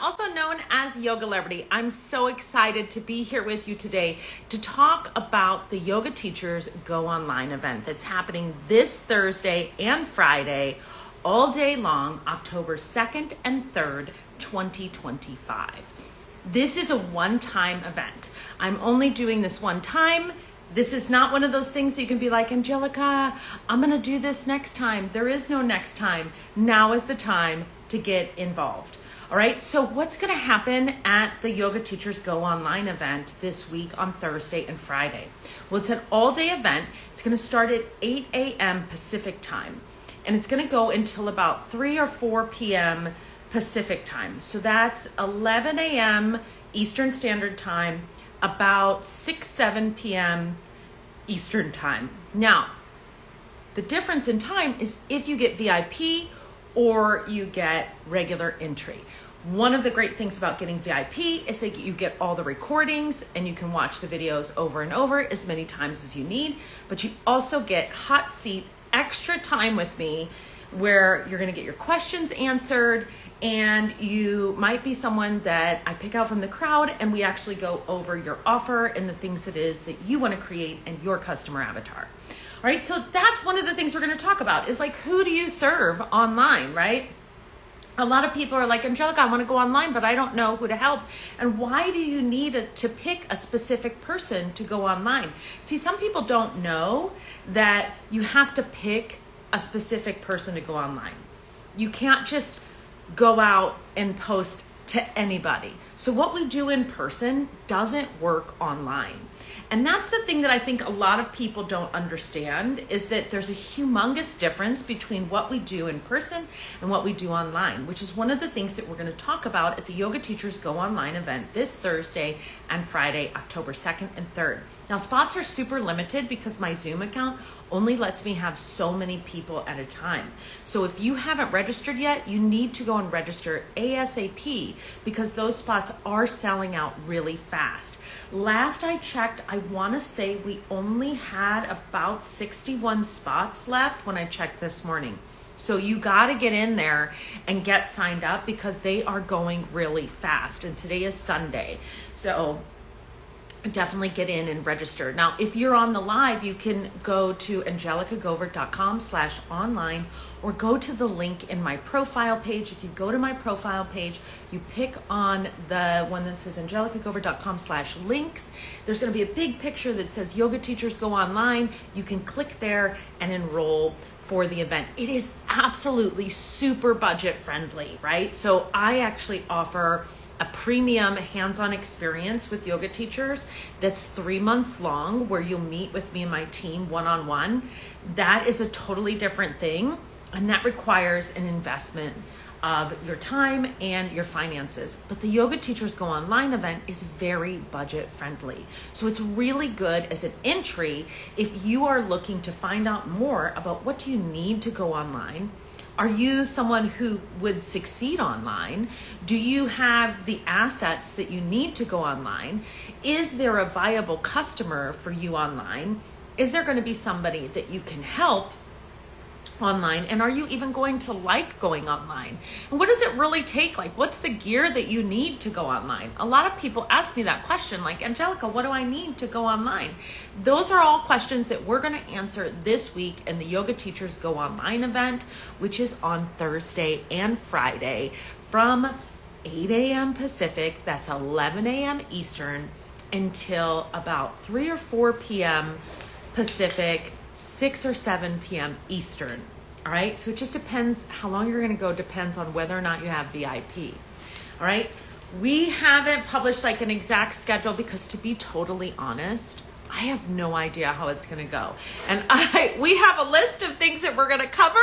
also known as Yoga Liberty. I'm so excited to be here with you today to talk about the Yoga Teachers Go Online event that's happening this Thursday and Friday, all day long, October 2nd and 3rd, 2025. This is a one-time event. I'm only doing this one time. This is not one of those things that you can be like, Angelica, I'm going to do this next time. There is no next time. Now is the time to get involved. All right, so what's going to happen at the Yoga Teachers Go Online event this week on Thursday and Friday? Well, it's an all-day event. It's going to start at 8 a.m. Pacific time, and it's going to go until about 3 or 4 p.m. Pacific time. So that's 11 a.m. Eastern Standard Time, about 7 p.m. Eastern Time. Now, the difference in time is if you get VIP or you get regular entry. One of the great things about getting VIP is that you get all the recordings and you can watch the videos over and over as many times as you need, but you also get hot seat extra time with me where you're going to get your questions answered, and you might be someone that I pick out from the crowd and we actually go over your offer and the things it is that you want to create and your customer avatar. All right, so that's one of the things we're going to talk about is like, who do you serve online, right? A lot of people are like, Angelica, I want to go online, but I don't know who to help. And why do you need to pick a specific person to go online? See, some people don't know that you have to pick a specific person to go online. You can't just go out and post to anybody. So what we do in person doesn't work online. And that's the thing that I think a lot of people don't understand is that there's a humongous difference between what we do in person and what we do online, which is one of the things that we're going to talk about at the Yoga Teachers Go Online event this Thursday and Friday, October 2nd and 3rd. Now, spots are super limited because my Zoom account only lets me have so many people at a time. So if you haven't registered yet, you need to go and register ASAP because those spots are selling out really fast. Last I checked, I want to say we only had about 61 spots left when I checked this morning. So you got to get in there and get signed up because they are going really fast. And today is Sunday. So definitely get in and register. Now, if you're on the live, you can go to angelicagovert.com/online or go to the link in my profile page. If you go to my profile page, you pick on the one that says angelicagovert.com/links. There's going to be a big picture that says Yoga Teachers Go Online. You can click there and enroll for the event. It is absolutely super budget friendly, right? So I actually offer a premium hands-on experience with yoga teachers that's 3 months long where you'll meet with me and my team one-on-one. That is a totally different thing, and that requires an investment of your time and your finances. But the Yoga Teachers Go Online event is very budget friendly. So it's really good as an entry if you are looking to find out more about what do you need to go online. Are you someone who would succeed online? Do you have the assets that you need to go online? Is there a viable customer for you online? Is there going to be somebody that you can help online? And are you even going to like going online? And what does it really take? Like, what's the gear that you need to go online? A lot of people ask me that question, like, Angelica, what do I need to go online? Those are all questions that we're going to answer this week in the Yoga Teachers Go Online event, which is on Thursday and Friday from 8 a.m. Pacific, that's 11 a.m. Eastern, until about 3 or 4 p.m. Pacific, 6 or 7 p.m. Eastern. All right, so it just depends how long you're going to go, depends on whether or not you have VIP. All right, we haven't published like an exact schedule because, to be totally honest, I have no idea how it's going to go. And we have a list of things that we're going to cover,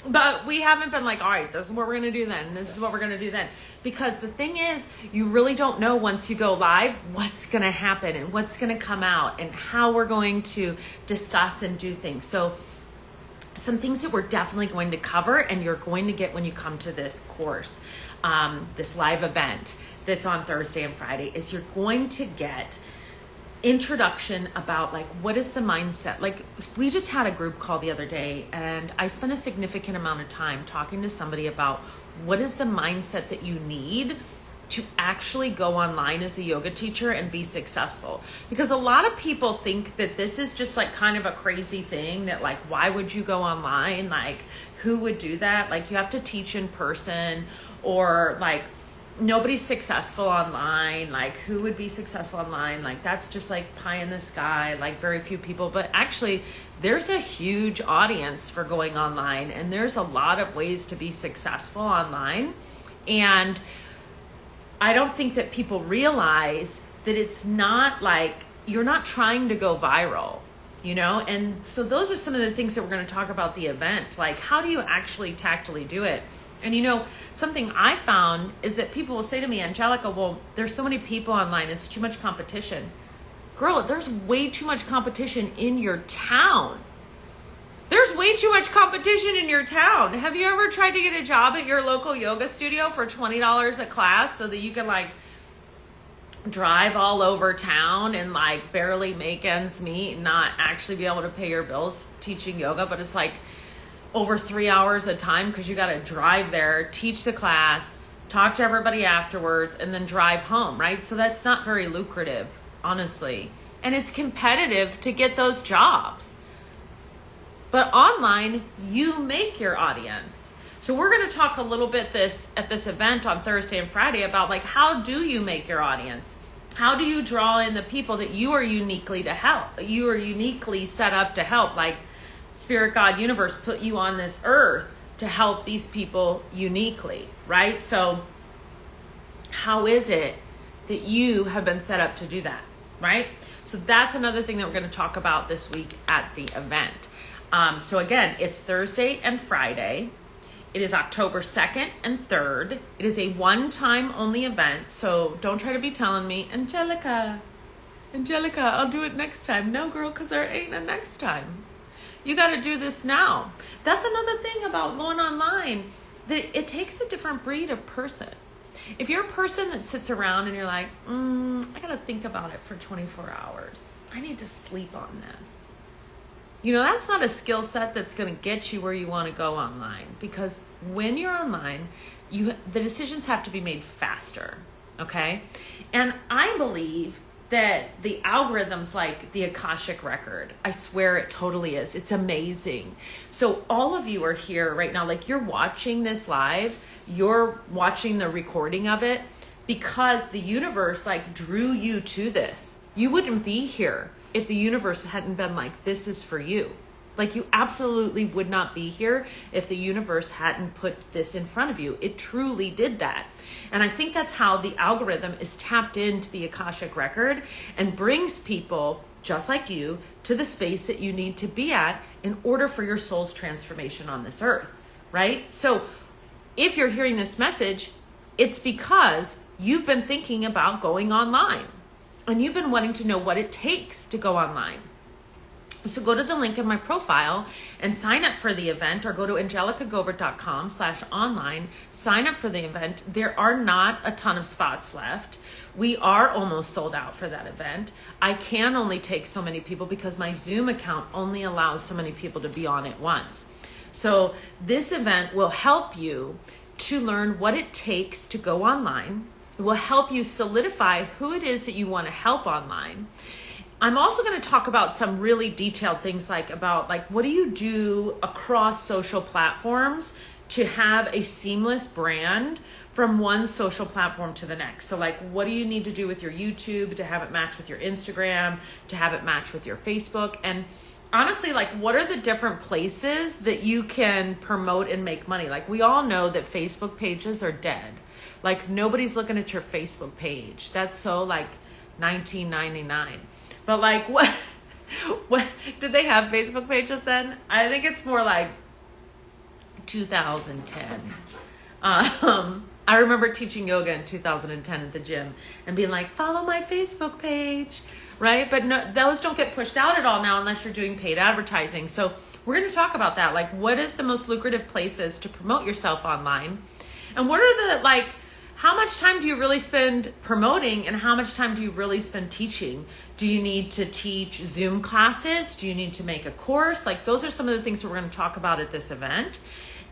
but we haven't been like, all right, this is what we're going to do then. This is what we're going to do then. Because the thing is, you really don't know once you go live what's going to happen and what's going to come out and how we're going to discuss and do things. So some things that we're definitely going to cover and you're going to get when you come to this course, this live event that's on Thursday and Friday, is you're going to get introduction about like, what is the mindset? Like, we just had a group call the other day and I spent a significant amount of time talking to somebody about what is the mindset that you need to actually go online as a yoga teacher and be successful. Because a lot of people think that this is just like kind of a crazy thing, that like, why would you go online? Like, who would do that? Like, you have to teach in person, or like, nobody's successful online. Like, who would be successful online? Like, that's just like pie in the sky, like very few people. But actually, there's a huge audience for going online, and there's a lot of ways to be successful online. And I don't think that people realize that it's not like, you're not trying to go viral, you know? And so those are some of the things that we're going to talk about the event. Like, how do you actually tactily do it? And you know, something I found is that people will say to me, Angelica, well, there's so many people online, it's too much competition. Girl, there's way too much competition in your town. There's way too much competition in your town. Have you ever tried to get a job at your local yoga studio for $20 a class so that you can like drive all over town and like barely make ends meet and not actually be able to pay your bills teaching yoga? But it's like over 3 hours a time, because you got to drive there, teach the class, talk to everybody afterwards, and then drive home, right? So that's not very lucrative, honestly. And it's competitive to get those jobs. But online, you make your audience. So we're going to talk a little bit at this event on Thursday and Friday about like, how do you make your audience? How do you draw in the people that you are uniquely to help? You are uniquely set up to help. Like, Spirit, God, universe put you on this earth to help these people uniquely, right? So how is it that you have been set up to do that, right? So that's another thing that we're going to talk about this week at the event. So again, it's Thursday and Friday. It is October 2nd and 3rd. It is a one-time only event. So don't try to be telling me, Angelica, I'll do it next time. No, girl, because there ain't a next time. You got to do this now. That's another thing about going online, that it takes a different breed of person. If you're a person that sits around and you're like, I got to think about it for 24 hours. I need to sleep on this. You know, that's not a skill set that's going to get you where you want to go online. Because when you're online, the decisions have to be made faster, okay? And I believe that the algorithm's like the Akashic record. I swear it totally is. It's amazing. So all of you are here right now, like you're watching this live, you're watching the recording of it because the universe like drew you to this. You wouldn't be here if the universe hadn't been like, this is for you. Like, you absolutely would not be here if the universe hadn't put this in front of you. It truly did that. And I think that's how the algorithm is tapped into the Akashic record and brings people just like you to the space that you need to be at in order for your soul's transformation on this earth, right? So if you're hearing this message, it's because you've been thinking about going online and you've been wanting to know what it takes to go online. So go to the link in my profile and sign up for the event, or go to angelicagobert.com/online, sign up for the event. There are not a ton of spots left. We are almost sold out for that event. I can only take so many people because my Zoom account only allows so many people to be on at once. So this event will help you to learn what it takes to go online. It will help you solidify who it is that you want to help online. I'm also going to talk about some really detailed things about what do you do across social platforms to have a seamless brand from one social platform to the next. So what do you need to do with your YouTube to have it match with your Instagram, to have it match with your Facebook? And honestly, what are the different places that you can promote and make money? We all know that Facebook pages are dead. Nobody's looking at your Facebook page. That's so $19.99. But what did they have Facebook pages then? I think it's more 2010. I remember teaching yoga in 2010 at the gym and being follow my Facebook page, right? But no, those don't get pushed out at all now unless you're doing paid advertising. So we're going to talk about that. What is the most lucrative places to promote yourself online? And what are the, how much time do you really spend promoting and how much time do you really spend teaching? Do you need to teach Zoom classes? Do you need to make a course? Those are some of the things that we're going to talk about at this event.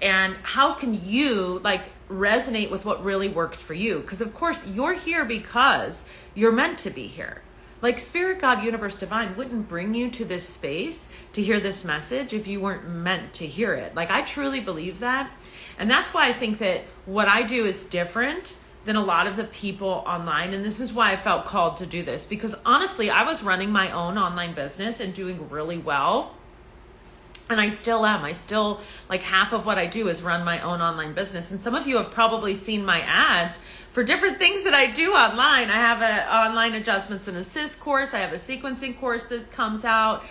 And how can you like resonate with what really works for you? Because of course you're here because you're meant to be here. Like Spirit, God, Universe, Divine wouldn't bring you to this space to hear this message if you weren't meant to hear it. Like I truly believe that. And that's why I think that what I do is different than a lot of the people online. And this is why I felt called to do this, because honestly, I was running my own online business and doing really well. And I still am. I still, like half of what I do is run my own online business. And some of you have probably seen my ads for different things that I do online. I have an online adjustments and assist course. I have a sequencing course that comes out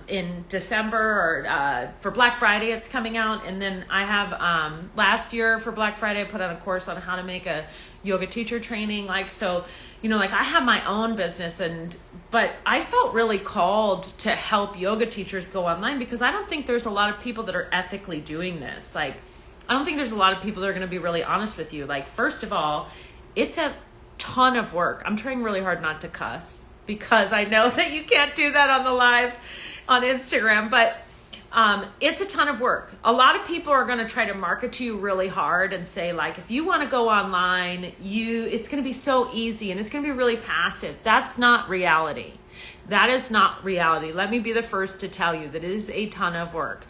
in December, or for Black Friday it's coming out. And then I have last year for Black Friday, I put on a course on how to make a yoga teacher training. Like, so, you know, like I have my own business, but I felt really called to help yoga teachers go online, because I don't think there's a lot of people that are ethically doing this. Like, I don't think there's a lot of people that are going to be really honest with you. Like, first of all, it's a ton of work. I'm trying really hard not to cuss, because I know that you can't do that on the lives on Instagram, but it's a ton of work. A lot of people are going to try to market to you really hard and say, like, if you want to go online, it's going to be so easy and it's going to be really passive. That's not reality. That is not reality. Let me be the first to tell you that it is a ton of work,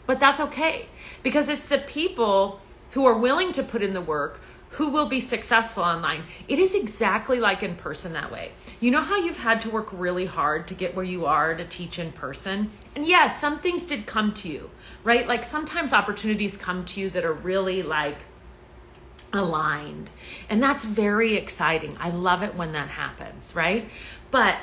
but that's okay, because it's the people who are willing to put in the work who will be successful online. It is exactly like in person that way. You know how you've had to work really hard to get where you are to teach in person? And yes, some things did come to you, right? Like sometimes opportunities come to you that are really like aligned. And that's very exciting. I love it when that happens, right? But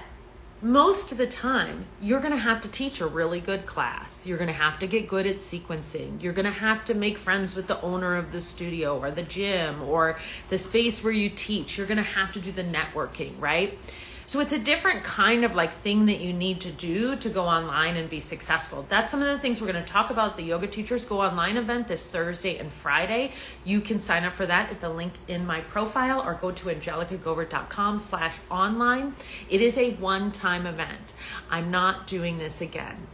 most of the time, you're going to have to teach a really good class. You're going to have to get good at sequencing. You're going to have to make friends with the owner of the studio or the gym or the space where you teach. You're going to have to do the networking, right? So it's a different kind of like thing that you need to do to go online and be successful. That's some of the things we're going to talk about at the Yoga Teachers Go Online event this Thursday and Friday. You can sign up for that at the link in my profile or go to angelicagovert.com/online. It is a one-time event. I'm not doing this again.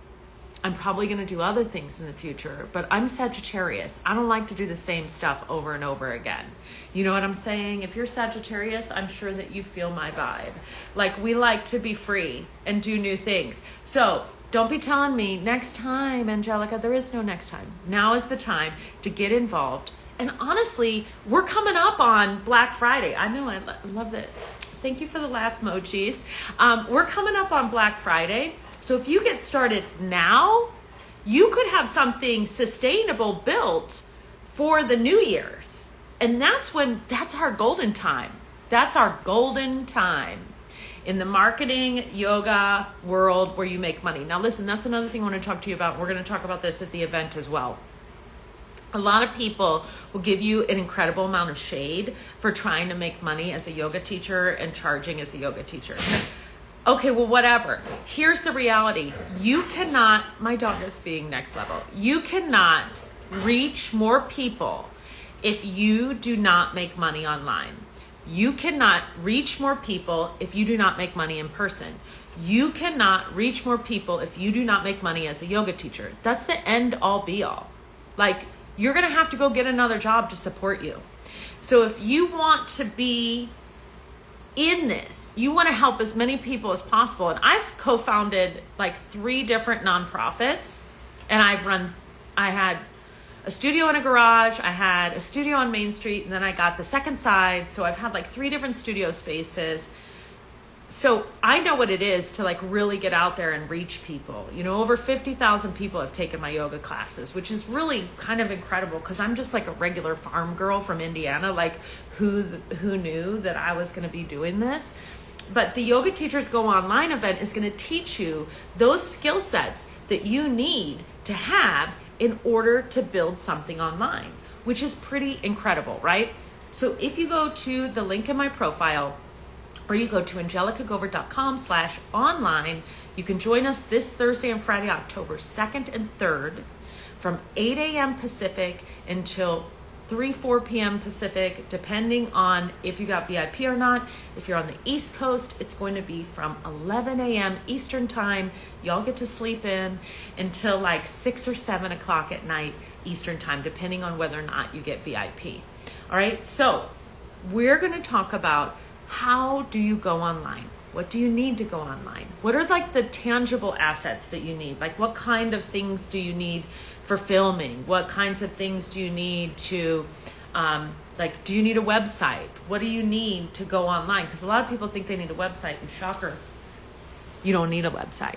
I'm probably going to do other things in the future, but I'm Sagittarius. I don't like to do the same stuff over and over again. You know what I'm saying? If you're Sagittarius, I'm sure that you feel my vibe. Like, we like to be free and do new things. So don't be telling me next time, Angelica. There is no next time. Now is the time to get involved. And honestly, we're coming up on Black Friday. I know, I love it. Thank you for the laugh emojis. We're coming up on Black Friday. So if you get started now, you could have something sustainable built for the New Year's. And that's our golden time. That's our golden time in the marketing yoga world where you make money. Now listen, that's another thing I want to talk to you about. We're going to talk about this at the event as well. A lot of people will give you an incredible amount of shade for trying to make money as a yoga teacher and charging as a yoga teacher. Okay, well, whatever. Here's the reality. You cannot, my dog is being next level. You cannot reach more people if you do not make money online. You cannot reach more people if you do not make money in person. You cannot reach more people if you do not make money as a yoga teacher. That's the end all be all. Like, you're going to have to go get another job to support you. So if you want to be in this, you want to help as many people as possible. And I've co-founded like 3 different nonprofits, and I had a studio in a garage, I had a studio on Main Street, and then I got the second side. So I've had like 3 different studio spaces. So I know what it is to like really get out there and reach people. You know, over 50,000 people have taken my yoga classes, which is really kind of incredible, because I'm just like a regular farm girl from Indiana. Like, who knew that I was going to be doing this? But the Yoga Teachers Go Online event is going to teach you those skill sets that you need to have in order to build something online, which is pretty incredible, right? So if you go to the link in my profile, or you go to angelicagovert.com/online, you can join us this Thursday and Friday, October 2nd and 3rd, from 8 a.m. Pacific until 4 p.m. Pacific, depending on if you got VIP or not. If you're on the East Coast, it's going to be from 11 a.m. Eastern time. Y'all get to sleep in until like 6 or 7 o'clock at night Eastern time, depending on whether or not you get VIP. All right, so we're going to talk about how do you go online? What do you need to go online? What are like the tangible assets that you need? Like what kind of things do you need for filming? What kinds of things do you need to, do you need a website? What do you need to go online? Because a lot of people think they need a website, and shocker, you don't need a website.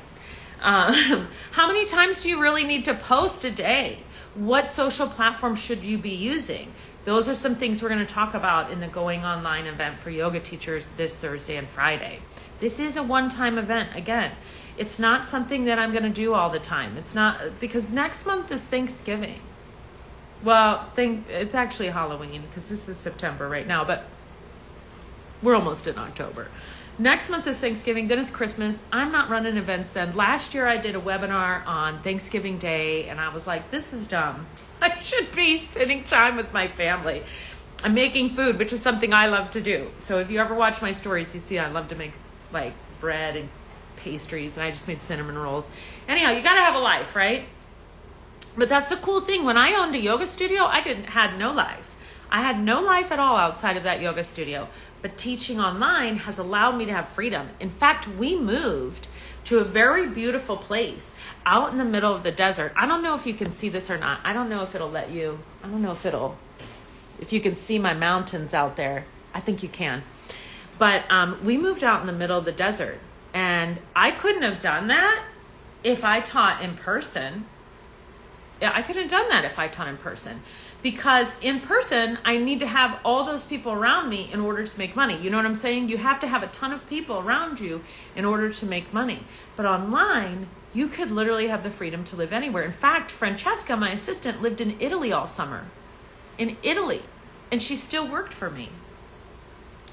How many times do you really need to post a day? What social platform should you be using? Those are some things we're going to talk about in the Going Online event for yoga teachers this Thursday and Friday. This is a one-time event. Again, it's not something that I'm going to do all the time. It's not, because next month is Thanksgiving. Well, it's actually Halloween because this is September right now, but we're almost in October. Next month is Thanksgiving, then it's Christmas. I'm not running events then. Last year I did a webinar on Thanksgiving Day, and I was like, this is dumb. I should be spending time with my family. I'm making food, which is something I love to do. So if you ever watch my stories, you see I love to make like bread and pastries, and I just made cinnamon rolls. Anyhow, you got to have a life, right? But that's the cool thing. When I owned a yoga studio, I had no life. I had no life at all outside of that yoga studio. But teaching online has allowed me to have freedom. In fact, we moved to a very beautiful place out in the middle of the desert. I don't know if you can see this or not. I don't know if it'll let you. I don't know if you can see my mountains out there. I think you can. But we moved out in the middle of the desert. And I couldn't have done that if I taught in person. Yeah, I couldn't have done that if I taught in person. Because in person, I need to have all those people around me in order to make money. You know what I'm saying? You have to have a ton of people around you in order to make money. But online, you could literally have the freedom to live anywhere. In fact, Francesca, my assistant, lived in Italy all summer. In Italy. And she still worked for me.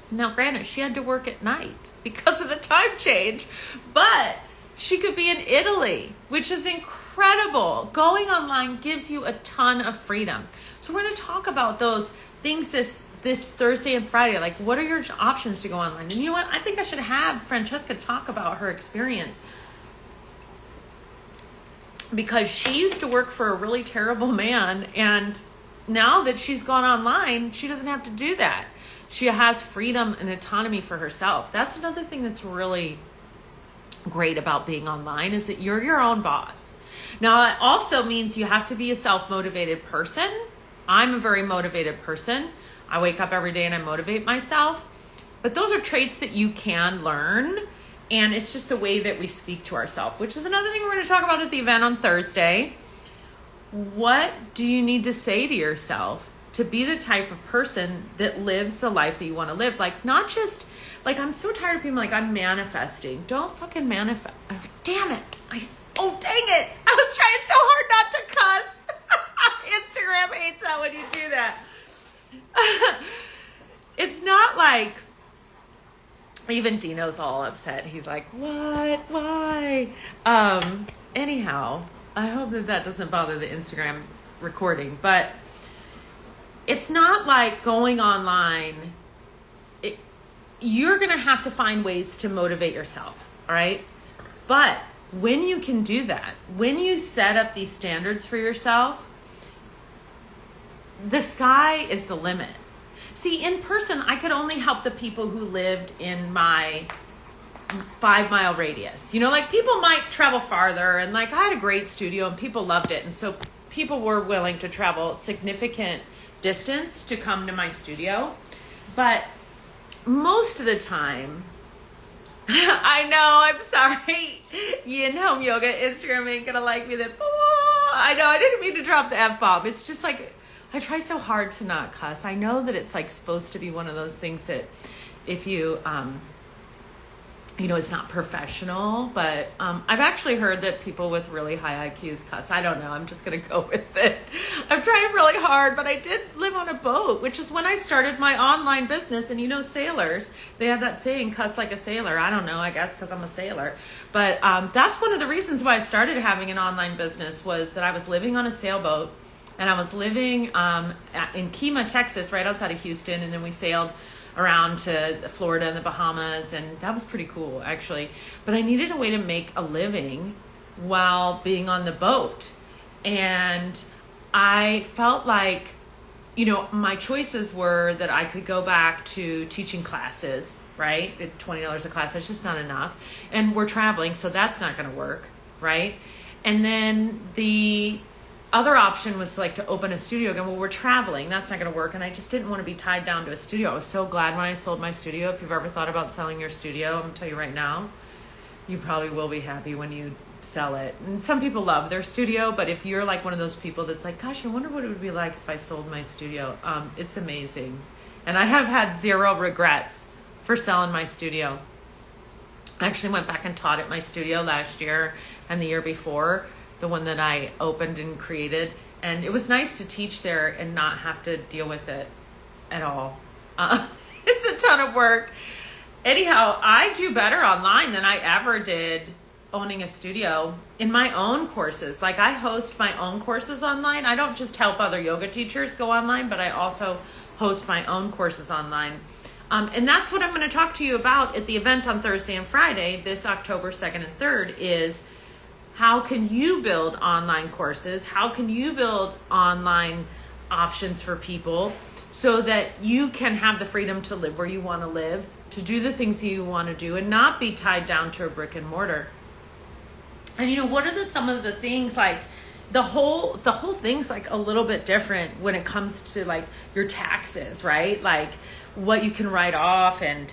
Now, granted, she had to work at night because of the time change. But she could be in Italy, which is incredible. Going online gives you a ton of freedom. So we're going to talk about those things this Thursday and Friday. Like, what are your options to go online? And you know what? I think I should have Francesca talk about her experience, because she used to work for a really terrible man. And now that she's gone online, she doesn't have to do that. She has freedom and autonomy for herself. That's another thing that's really great about being online, is that you're your own boss. Now, it also means you have to be a self-motivated person. I'm a very motivated person. I wake up every day and I motivate myself. But those are traits that you can learn. And it's just the way that we speak to ourselves, which is another thing we're going to talk about at the event on Thursday. What do you need to say to yourself to be the type of person that lives the life that you want to live? Like, not just, like, I'm so tired of people like, I'm manifesting. Don't fucking manifest. Oh, damn it. Oh, dang it. I was trying so hard not to cuss. Instagram hates that when you do that. It's not like, even Dino's all upset. He's like, what? Why? Anyhow, I hope that doesn't bother the Instagram recording, but it's not like going online. You're going to have to find ways to motivate yourself, all right? But when you can do that, when you set up these standards for yourself, the sky is the limit. See, in person, I could only help the people who lived in my 5-mile radius. You know, like, people might travel farther, and like, I had a great studio and people loved it. And so people were willing to travel significant distance to come to my studio. But most of the time, I know, I'm sorry, Yin Home Yoga Instagram ain't gonna like me. I know, I didn't mean to drop the F-bomb. It's just like, I try so hard to not cuss. I know that it's like supposed to be one of those things that if you, it's not professional, but I've actually heard that people with really high IQs cuss. I don't know. I'm just going to go with it. I'm trying really hard, but I did live on a boat, which is when I started my online business. And sailors, they have that saying, cuss like a sailor. I don't know, I guess because I'm a sailor. But that's one of the reasons why I started having an online business, was that I was living on a sailboat. And I was living in Kemah, Texas, right outside of Houston. And then we sailed around to Florida and the Bahamas. And that was pretty cool, actually. But I needed a way to make a living while being on the boat. And I felt like, my choices were that I could go back to teaching classes, right? At $20 a class, that's just not enough. And we're traveling, so that's not going to work, right? And then the other option was to open a studio again. Well, we're traveling, that's not going to work. And I just didn't want to be tied down to a studio. I was so glad when I sold my studio. If you've ever thought about selling your studio, I'm going to tell you right now, you probably will be happy when you sell it. And some people love their studio, but if you're one of those people that's like, gosh, I wonder what it would be like if I sold my studio, it's amazing. And I have had zero regrets for selling my studio. I actually went back and taught at my studio last year and the year before, the one that I opened and created. And it was nice to teach there and not have to deal with it at all. It's a ton of work. Anyhow, I do better online than I ever did owning a studio in my own courses. I host my own courses online. I don't just help other yoga teachers go online, but I also host my own courses online. And that's what I'm going to talk to you about at the event on Thursday and Friday, this October 2nd and 3rd, is how can you build online courses? How can you build online options for people so that you can have the freedom to live where you want to live, to do the things that you want to do, and not be tied down to a brick and mortar? And what are some of the things, the whole thing's a little bit different when it comes to your taxes, right? What you can write off and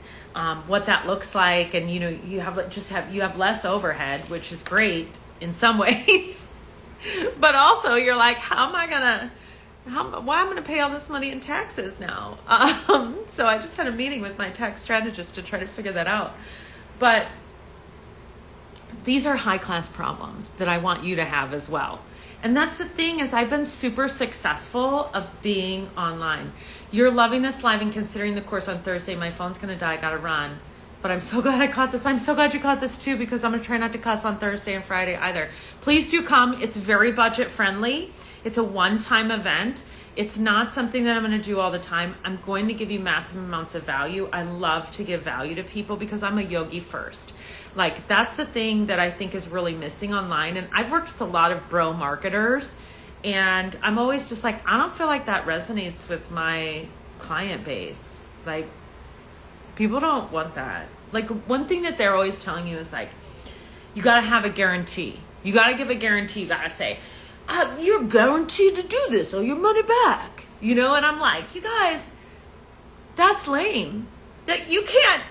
what that looks like. And you have less overhead, which is great in some ways. But also you're like, why am I gonna pay all this money in taxes now? So I just had a meeting with my tax strategist to try to figure that out. But these are high-class problems that I want you to have as well. And that's the thing, is I've been super successful of being online. You're loving this live and considering the course on Thursday. My phone's going to die. I got to run. But I'm so glad I caught this. I'm so glad you caught this too, because I'm going to try not to cuss on Thursday and Friday either. Please do come. It's very budget friendly. It's a one-time event. It's not something that I'm going to do all the time. I'm going to give you massive amounts of value. I love to give value to people because I'm a yogi first. That's the thing that I think is really missing online. And I've worked with a lot of bro marketers, and I'm always just I don't feel like that resonates with my client base. People don't want that. One thing that they're always telling you is you got to have a guarantee. You got to give a guarantee. You got to say, you're guaranteed to do this or your money back. And I'm like, you guys, that's lame. That you can't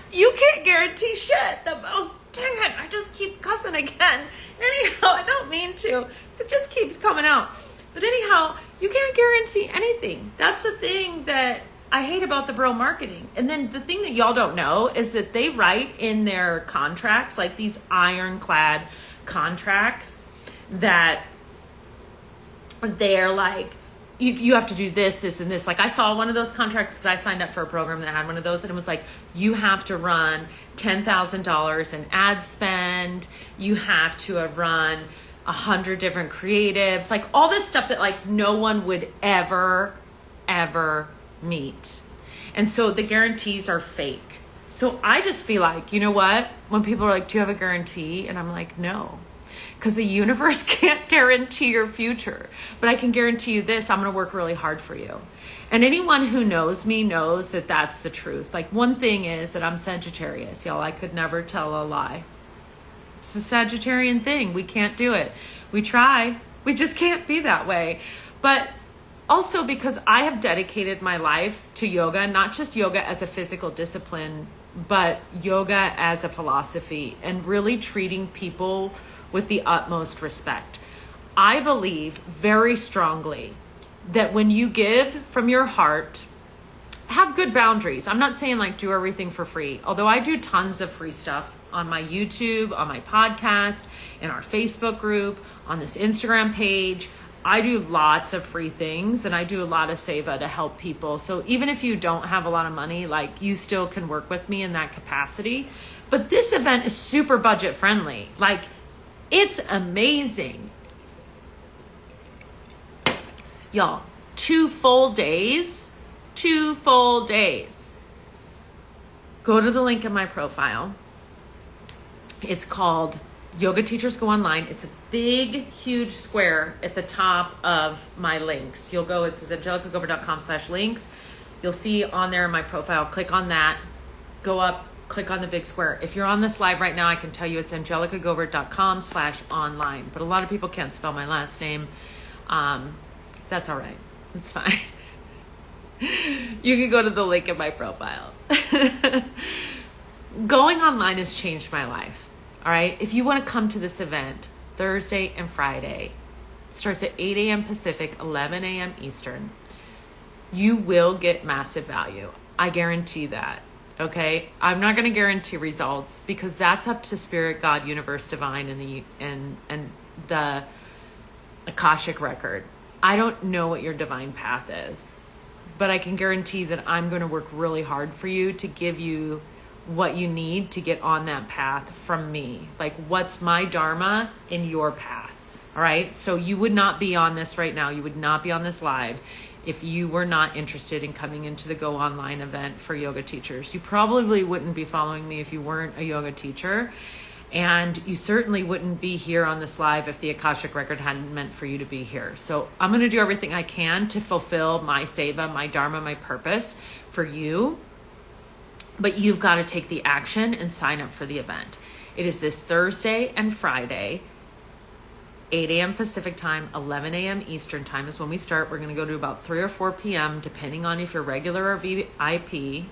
guarantee shit. Oh, dang it, I just keep cussing again. Anyhow, I don't mean to. It just keeps coming out. But anyhow, you can't guarantee anything. That's the thing that I hate about the bro marketing. And then the thing that y'all don't know is that they write in their contracts, these ironclad contracts, that they're you have to do this, this, and this. I saw one of those contracts because I signed up for a program that had one of those, and it was you have to run $10,000 in ad spend. You have to have run 100 different creatives, all this stuff that no one would ever meet. And so the guarantees are fake. So I just be you know what? When people are do you have a guarantee? And I'm no. Because the universe can't guarantee your future. But I can guarantee you this, I'm going to work really hard for you. And anyone who knows me knows that that's the truth. One thing is that I'm Sagittarius, y'all. I could never tell a lie. It's a Sagittarian thing. We can't do it. We try. We just can't be that way. But also because I have dedicated my life to yoga, not just yoga as a physical discipline, but yoga as a philosophy, and really treating people with the utmost respect. I believe very strongly that when you give from your heart, have good boundaries. I'm not saying do everything for free, although I do tons of free stuff on my YouTube, on my podcast, in our Facebook group, on this Instagram page. I do lots of free things, and I do a lot of seva to help people. So even if you don't have a lot of money, you still can work with me in that capacity. But this event is super budget friendly. It's amazing. Y'all, 2 full days, 2 full days. Go to the link in my profile. It's called Yoga Teachers Go Online. It's a big, huge square at the top of my links. You'll go, it says angelicagover.com/links. You'll see on there in my profile, click on that, go up, click on the big square. If you're on this live right now, I can tell you it's angelicagover.com/online, but a lot of people can't spell my last name. That's all right. It's fine. You can go to the link in my profile. Going online has changed my life. All right. If you want to come to this event Thursday and Friday, it starts at 8 a.m. Pacific, 11 a.m. Eastern. You will get massive value. I guarantee that. Okay. I'm not going to guarantee results because that's up to Spirit, God, Universe, Divine, and the Akashic record. I don't know what your divine path is, but I can guarantee that I'm going to work really hard for you to give you what you need to get on that path from me. Like, what's my dharma in your path? All right. So you would not be on this right now. You would not be on this live if you were not interested in coming into the Go Online event for yoga teachers. You probably wouldn't be following me if you weren't a yoga teacher. And you certainly wouldn't be here on this live if the Akashic record hadn't meant for you to be here. So I'm going to do everything I can to fulfill my seva, my dharma, my purpose for you. But you've got to take the action and sign up for the event. It is this Thursday and Friday, 8 a.m. Pacific time, 11 a.m. Eastern time is when we start. We're going to go to about 3 or 4 p.m., depending on if you're regular or VIP.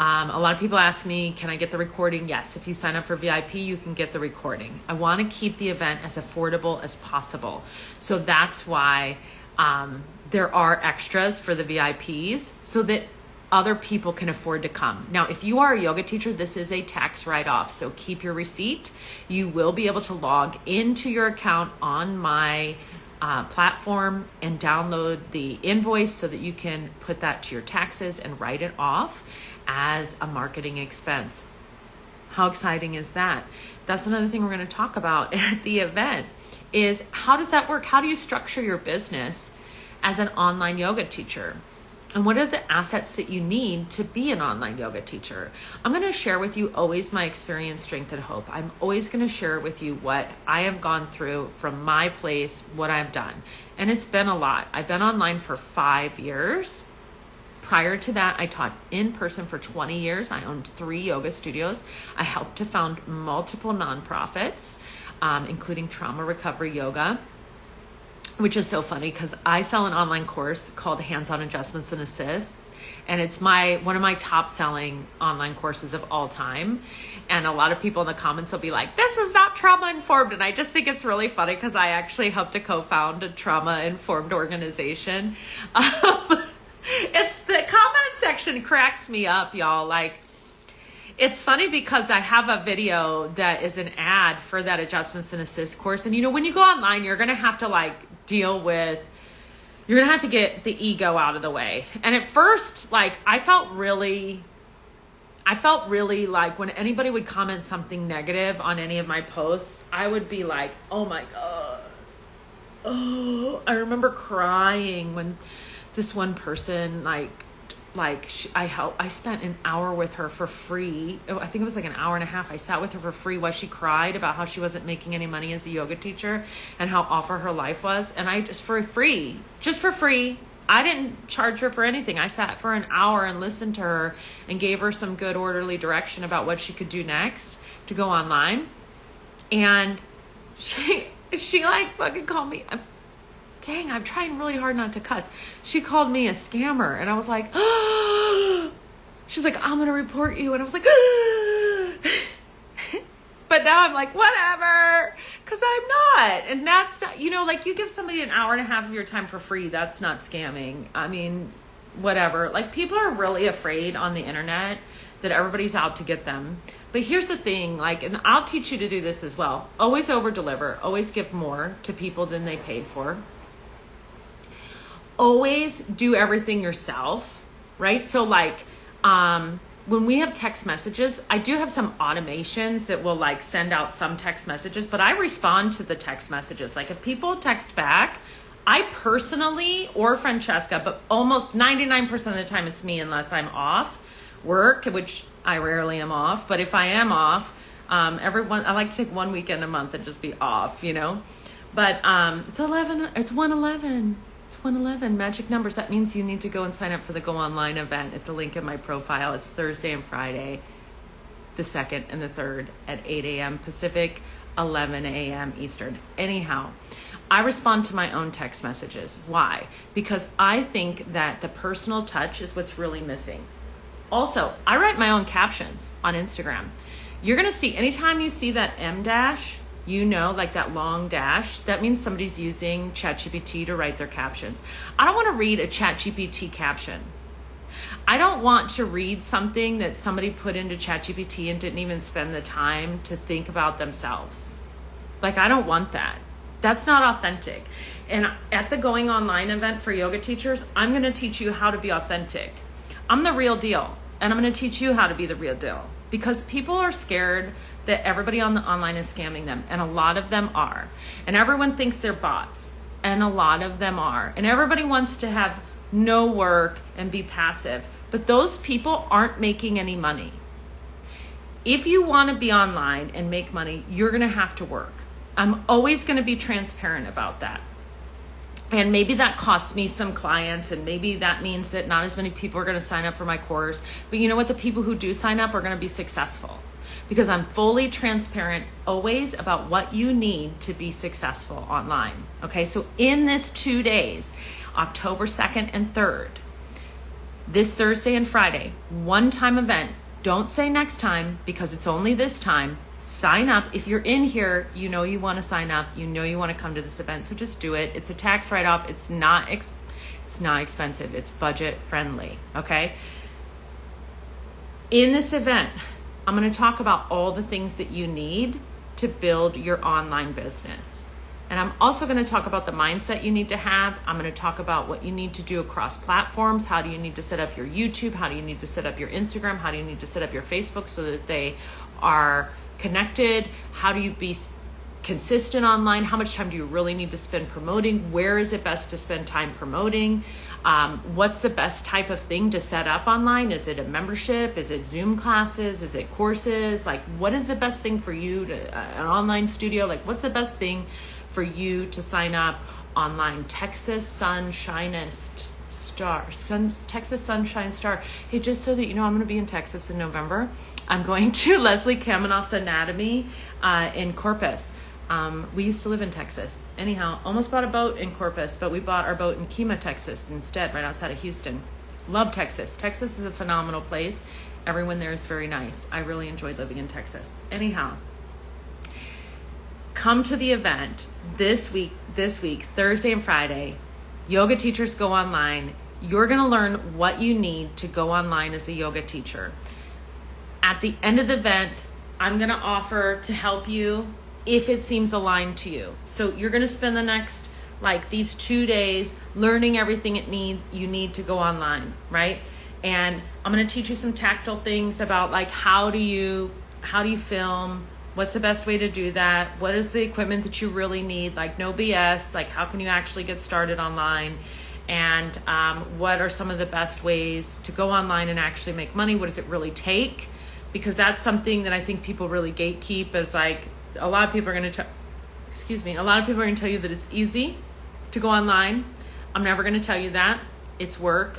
A lot of people ask me, can I get the recording? Yes, if you sign up for VIP, you can get the recording. I want to keep the event as affordable as possible. So that's why there are extras for the VIPs so that other people can afford to come. Now, if you are a yoga teacher, this is a tax write-off. So keep your receipt. You will be able to log into your account on my platform and download the invoice so that you can put that to your taxes and write it off as a marketing expense. How exciting is that? That's another thing we're going to talk about at the event is how does that work? How do you structure your business as an online yoga teacher? And what are the assets that you need to be an online yoga teacher? I'm going to share with you always my experience, strength, and hope. I'm always going to share with you what I have gone through from my place, what I've done. And it's been a lot. I've been online for 5 years. Prior to that, I taught in person for 20 years. I owned 3 yoga studios. I helped to found multiple nonprofits, including Trauma Recovery Yoga, which is so funny because I sell an online course called Hands-On Adjustments and Assists. And it's one of my top selling online courses of all time. And a lot of people in the comments will be like, this is not trauma informed. And I just think it's really funny because I actually helped to co-found a trauma informed organization. It's the comment section cracks me up, y'all. Like, it's funny because I have a video that is an ad for that Adjustments and Assist course. And when you go online, you're going to have to you're going to have to get the ego out of the way. And at first, I felt really like when anybody would comment something negative on any of my posts, I would be like, oh my God. Oh, I remember crying when this one person, I spent an hour with her for free. I think it was an hour and a half. I sat with her for free while she cried about how she wasn't making any money as a yoga teacher and how awful her life was. And I just for free, I didn't charge her for anything. I sat for an hour and listened to her and gave her some good orderly direction about what she could do next to go online. And she fucking called me. Dang, I'm trying really hard not to cuss. She called me a scammer. And I was like, oh. She's like, I'm going to report you. And I was like, oh. But now I'm like, whatever. Because I'm not. And that's not, you give somebody an hour and a half of your time for free. That's not scamming. I mean, whatever. People are really afraid on the internet that everybody's out to get them. But here's the thing, and I'll teach you to do this as well. Always over deliver. Always give more to people than they paid for. Always do everything yourself, right? So when we have text messages, I do have some automations that will send out some text messages, but I respond to the text messages. If people text back, I personally, or Francesca, but almost 99% of the time it's me unless I'm off work, which I rarely am off. But if I am off, I like to take one weekend a month and just be off, But it's 111. It's 111 magic numbers. That means you need to go and sign up for the Go Online event at the link in my profile. It's Thursday and Friday, the 2nd and the 3rd at 8 a.m. Pacific, 11 a.m. Eastern. Anyhow, I respond to my own text messages. Why? Because I think that the personal touch is what's really missing. Also, I write my own captions on Instagram. You're going to see, anytime you see that M dash, like that long dash, that means somebody's using ChatGPT to write their captions. I don't want to read a ChatGPT caption. I don't want to read something that somebody put into ChatGPT and didn't even spend the time to think about themselves. I don't want that. That's not authentic. And at the Going Online event for yoga teachers, I'm going to teach you how to be authentic. I'm the real deal, and I'm going to teach you how to be the real deal, because people are scared that everybody on the online is scamming them, and a lot of them are. And everyone thinks they're bots, and a lot of them are. And everybody wants to have no work and be passive, but those people aren't making any money. If you want to be online and make money, you're going to have to work. I'm always going to be transparent about that. And maybe that costs me some clients, and maybe that means that not as many people are going to sign up for my course. But you know what? The people who do sign up are going to be successful, because I'm fully transparent always about what you need to be successful online. Okay, so in this 2 days, October 2nd and 3rd, this Thursday and Friday, one-time event. Don't say next time, because it's only this time. Sign up. If you're in here, you want to sign up. You want to come to this event, so just do it. It's a tax write-off. It's not expensive. It's budget friendly. Okay. In this event, I'm going to talk about all the things that you need to build your online business. And I'm also going to talk about the mindset you need to have. I'm going to talk about what you need to do across platforms. How do you need to set up your YouTube? How do you need to set up your Instagram? How do you need to set up your Facebook so that they are connected? How do you be consistent online? How much time do you really need to spend promoting? Where is it best to spend time promoting? What's the best type of thing to set up online? Is it a membership? Is it Zoom classes? Is it courses? What is the best thing for you an online studio? What's the best thing for you to sign up online? Texas Sunshine Star. Hey, just so that you know, I'm going to be in Texas in November. I'm going to Leslie Kaminoff's Anatomy in Corpus. We used to live in Texas. Anyhow, almost bought a boat in Corpus, but we bought our boat in Kemah, Texas instead, right outside of Houston. Love Texas. Texas is a phenomenal place. Everyone there is very nice. I really enjoyed living in Texas. Anyhow, come to the event this week, Thursday and Friday. Yoga Teachers Go Online. You're going to learn what you need to go online as a yoga teacher. At the end of the event, I'm going to offer to help you if it seems aligned to you. So you're going to spend the next, these 2 days learning everything you need to go online, right? And I'm going to teach you some tactile things about how do you film? What's the best way to do that? What is the equipment that you really need? No BS. How can you actually get started online? And what are some of the best ways to go online and actually make money? What does it really take? Because that's something that I think people really gatekeep, as a lot of people are going to tell you that it's easy to go online. I'm never going to tell you that. It's work.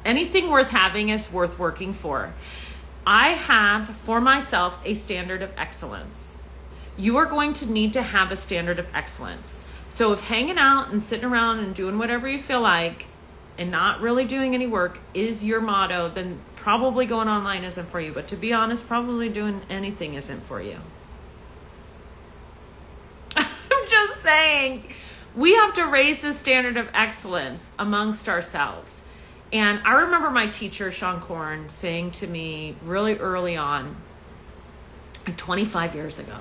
Anything worth having is worth working for. I have for myself a standard of excellence. You are going to need to have a standard of excellence. So if hanging out and sitting around and doing whatever you feel like and not really doing any work is your motto, then probably going online isn't for you. But to be honest, probably doing anything isn't for you. I'm just saying, we have to raise the standard of excellence amongst ourselves. And I remember my teacher, Sean Korn, saying to me really early on, 25 years ago,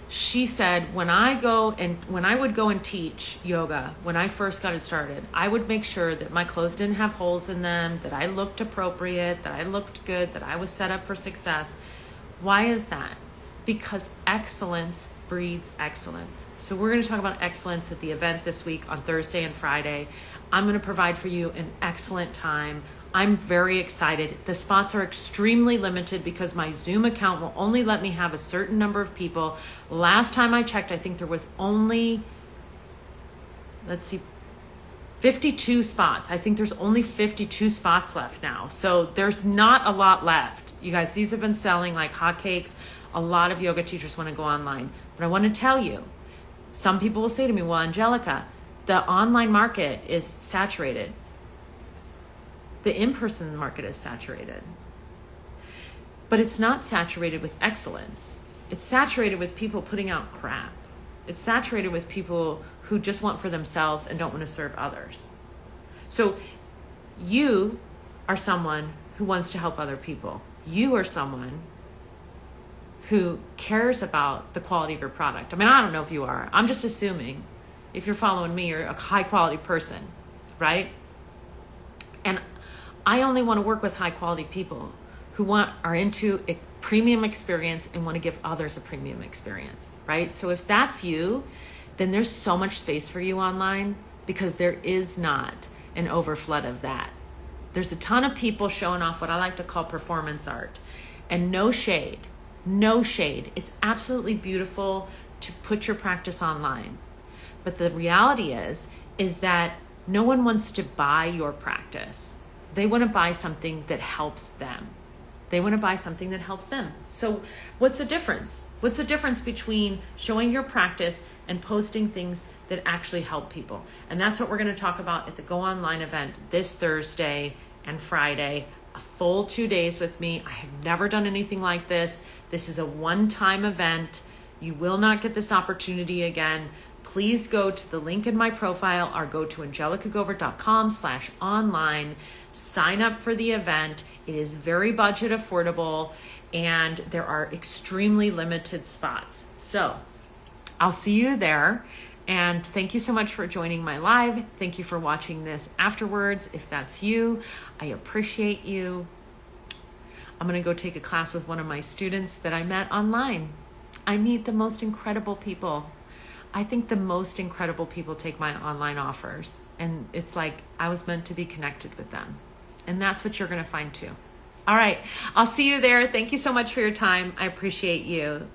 she said, when I would go and teach yoga, when I first got it started, I would make sure that my clothes didn't have holes in them, that I looked appropriate, that I looked good, that I was set up for success. Why is that? Because excellence breeds excellence. So we're going to talk about excellence at the event this week on Thursday and Friday. I'm going to provide for you an excellent time. I'm very excited. The spots are extremely limited because my Zoom account will only let me have a certain number of people. Last time I checked, I think there was only, 52 spots. I think there's only 52 spots left now. So there's not a lot left. You guys, these have been selling like hotcakes. A lot of yoga teachers want to go online. But I want to tell you, some people will say to me, well, Angelica, the online market is saturated. The in-person market is saturated. But it's not saturated with excellence. It's saturated with people putting out crap. It's saturated with people who just want for themselves and don't want to serve others. So you are someone who wants to help other people. You are someone who cares about the quality of your product. I mean, I don't know if you are. I'm just assuming if you're following me, you're a high quality person, right? And I only want to work with high quality people who are into a premium experience and want to give others a premium experience, right? So if that's you, then there's so much space for you online because there is not an overflood of that. There's a ton of people showing off what I like to call performance art, and no shade. It's absolutely beautiful to put your practice online. But the reality is that no one wants to buy your practice. They want to buy something that helps them. So what's the difference? What's the difference between showing your practice and posting things that actually help people? And that's what we're going to talk about at the Go Online event this Thursday and Friday. A full 2 days with me. I have never done anything like this. This is a one-time event. You will not get this opportunity again. Please go to the link in my profile or go to angelicagover.com/online. Sign up for the event. It is very budget affordable and there are extremely limited spots. So I'll see you there. And thank you so much for joining my live. Thank you for watching this afterwards. If that's you, I appreciate you. I'm going to go take a class with one of my students that I met online. I meet the most incredible people. I think the most incredible people take my online offers. And it's like I was meant to be connected with them. And that's what you're going to find too. All right. I'll see you there. Thank you so much for your time. I appreciate you.